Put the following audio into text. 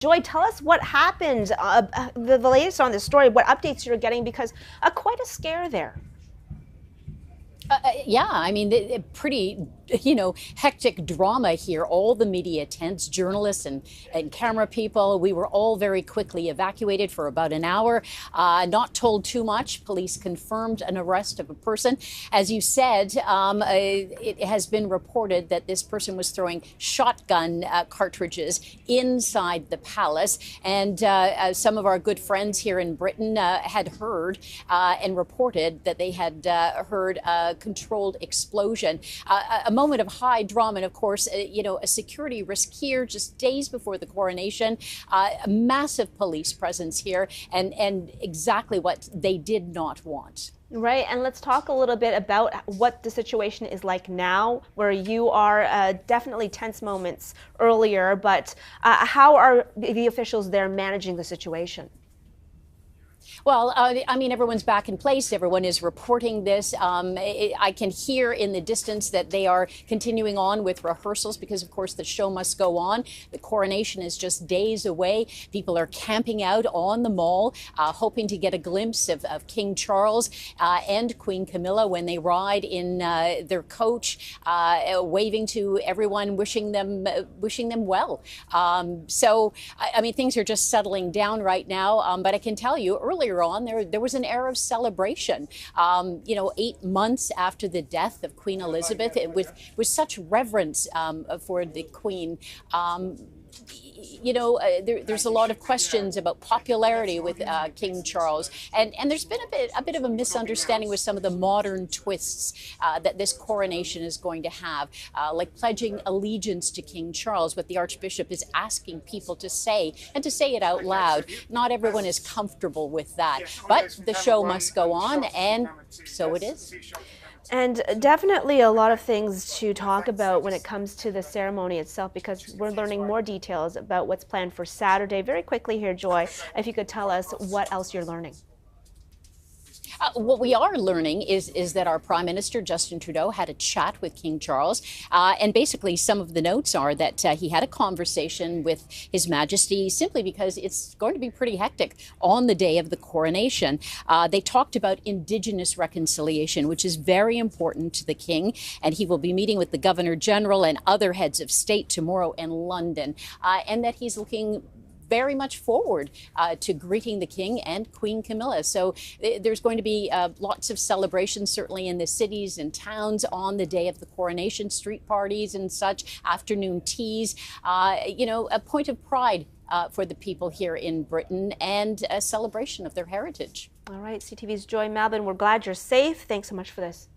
Joy, tell us what happened, the latest on this story, what updates you're getting, because quite a scare there. Yeah, I mean, pretty, hectic drama here. All the media tents, journalists and camera people, we were all very quickly evacuated for about an hour. Not told too much. Police confirmed an arrest of a person. As you said, it has been reported that this person was throwing shotgun cartridges inside the palace. And some of our good friends here in Britain had heard and reported that they had heard a controlled explosion. A moment of high drama, and of course, a security risk here just days before the coronation. A massive police presence here, and exactly what they did not want. Right, and let's talk a little bit about what the situation is like now, where you are. Definitely tense moments earlier, but how are the officials there managing the situation? Well, I mean, everyone's back in place. Everyone is reporting this. I can hear in the distance that they are continuing on with rehearsals because, of course, the show must go on. The coronation is just days away. People are camping out on the Mall, hoping to get a glimpse of King Charles and Queen Camilla when they ride in their coach, waving to everyone, wishing them well. So, I mean, things are just settling down right now. But I can tell you, earlier on, there was an air of celebration. 8 months after the death of Queen Elizabeth, with such reverence for the Queen. There's a lot of questions about popularity with King Charles, and there's been a bit of a misunderstanding with some of the modern twists that this coronation is going to have, like pledging allegiance to King Charles, what the Archbishop is asking people to say, and to say it out loud. Not everyone is comfortable with that, but the show must go on, and so it is. And definitely a lot of things to talk about when it comes to the ceremony itself, because we're learning more details about what's planned for Saturday. Very quickly here, Joy, if you could tell us what else you're learning. What we are learning is that our Prime Minister, Justin Trudeau, had a chat with King Charles. And basically, some of the notes are that he had a conversation with His Majesty simply because it's going to be pretty hectic on the day of the coronation. They talked about Indigenous reconciliation, which is very important to the King. And he will be meeting with the Governor General and other heads of state tomorrow in London. And that he's looking very much forward to greeting the King and Queen Camilla. So there's going to be lots of celebrations, certainly in the cities and towns on the day of the coronation, street parties and such, afternoon teas, a point of pride for the people here in Britain and a celebration of their heritage. All right, CTV's Joy Malbon, we're glad you're safe. Thanks so much for this.